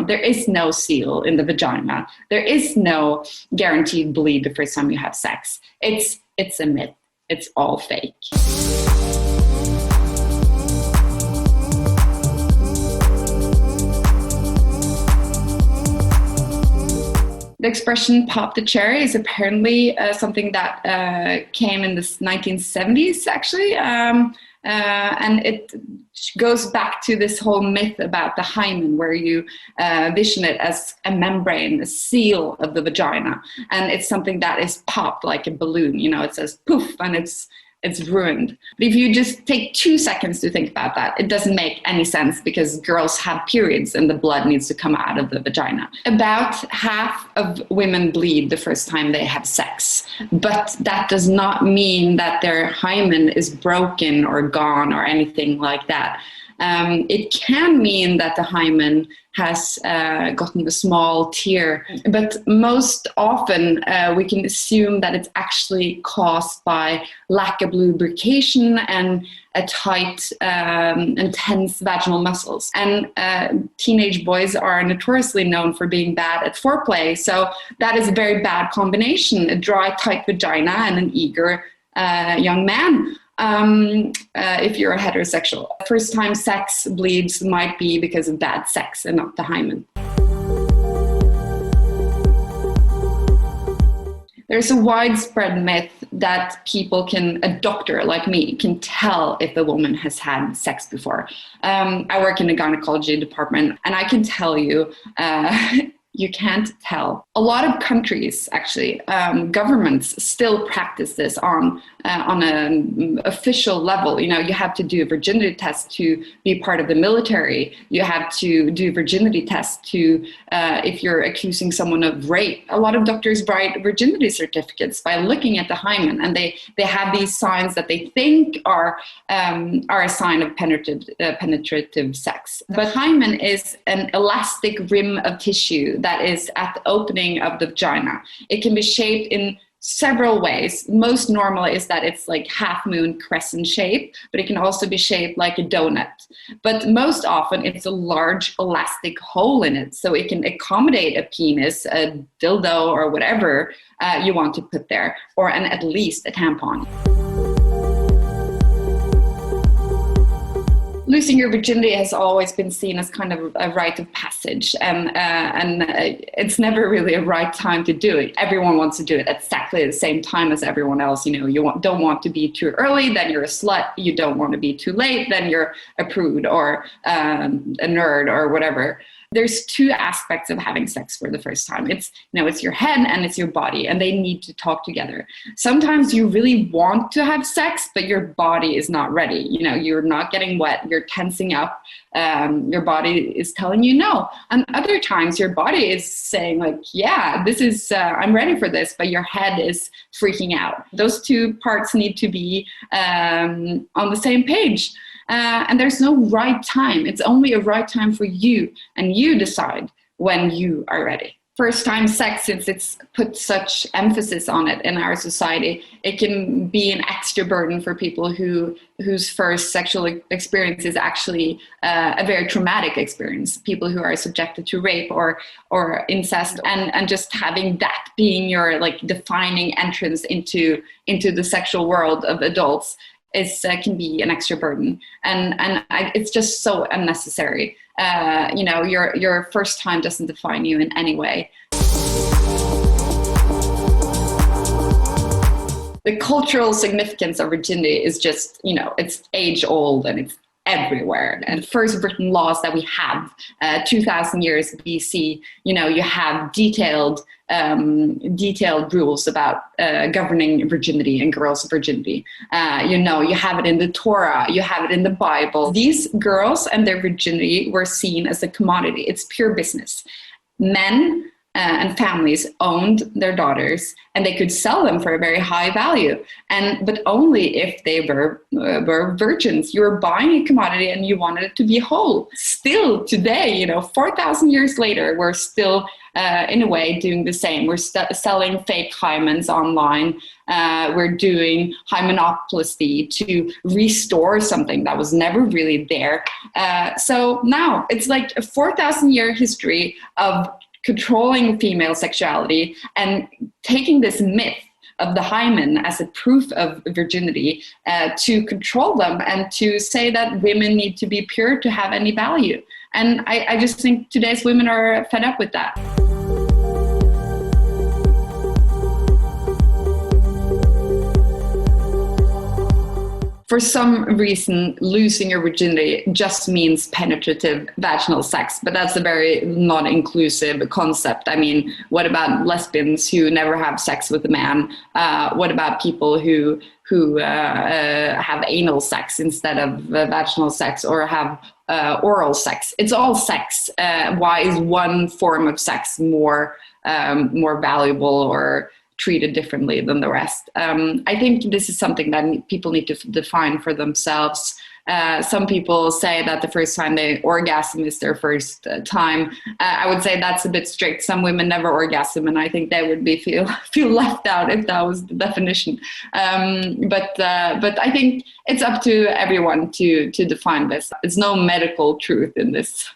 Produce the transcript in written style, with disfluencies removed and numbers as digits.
There is no seal in the vagina. There is no guaranteed bleed the first time you have sex. It's a myth. It's all fake. The expression "pop the cherry" is apparently something that came in the 1970s, actually. And it goes back to this whole myth about the hymen, where you vision it as a membrane, a seal of the vagina. And it's something that is popped like a balloon. It says poof, and it's ruined. But if you just take 2 seconds to think about that, it doesn't make any sense, because girls have periods and the blood needs to come out of the vagina. About half of women bleed the first time they have sex, but that does not mean that their hymen is broken or gone or anything like that. It can mean that the hymen has gotten a small tear, but most often we can assume that it's actually caused by lack of lubrication and a tight, intense vaginal muscles. And teenage boys are notoriously known for being bad at foreplay, so that is a very bad combination: a dry, tight vagina and an eager young man. If you're a heterosexual. First time sex bleeds might be because of bad sex and not the hymen. There's a widespread myth that a doctor like me can tell if a woman has had sex before. I work in the gynecology department, and I can tell you, you can't tell. A lot of countries, actually, governments still practice this on an official level. You have to do a virginity test to be part of the military. You have to do a virginity test if you're accusing someone of rape. A lot of doctors write virginity certificates by looking at the hymen, and they have these signs that they think are a sign of penetrative sex. But hymen is an elastic rim of tissue that is at the opening of the vagina. It can be shaped in several ways. Most normal is that it's like half moon crescent shape, but it can also be shaped like a donut. But most often it's a large elastic hole in it, so it can accommodate a penis, a dildo, or whatever you want to put there, or at least a tampon. Losing your virginity has always been seen as kind of a rite of passage, and it's never really a right time to do it. Everyone wants to do it at exactly the same time as everyone else. You don't want to be too early, then you're a slut. You don't want to be too late, then you're a prude or a nerd or whatever. There's two aspects of having sex for the first time. It's your head and it's your body, and they need to talk together. Sometimes you really want to have sex, but your body is not ready. You're not getting wet, you're tensing up, your body is telling you no. And other times your body is saying like, yeah, this is, I'm ready for this, but your head is freaking out. Those two parts need to be on the same page. And there's no right time. It's only a right time for you, and you decide when you are ready. First time sex, since it's put such emphasis on it in our society, it can be an extra burden for people whose first sexual experience is actually a very traumatic experience. People who are subjected to rape or incest, and just having that being your defining entrance into the sexual world of adults can be an extra burden, and it's just so unnecessary. Your first time doesn't define you in any way. The cultural significance of virginity is just, it's age old and it's everywhere. And the first written laws that we have, 2,000 years BC, you have detailed rules about governing virginity and girls' virginity. You have it in the Torah, you have it in the Bible. These girls and their virginity were seen as a commodity. It's pure business. Men and families owned their daughters, and they could sell them for a very high value, but only if they were virgins. You were buying a commodity and you wanted it to be whole. Still today, 4,000 years later, we're still in a way doing the same. We're selling fake hymens online. We're doing hymenoplasty to restore something that was never really there. So now it's like a 4,000-year history of controlling female sexuality and taking this myth of the hymen as a proof of virginity to control them and to say that women need to be pure to have any value. And I just think today's women are fed up with that. For some reason, losing your virginity just means penetrative vaginal sex, but that's a very non-inclusive concept. I mean, what about lesbians who never have sex with a man? What about people who have anal sex instead of vaginal sex, or have oral sex? It's all sex. Why is one form of sex more valuable or treated differently than the rest? I think this is something that people need to define for themselves. Some people say that the first time they orgasm is their first time. I would say that's a bit strict. Some women never orgasm, and I think they would feel left out if that was the definition. But I think it's up to everyone to define this. There's no medical truth in this.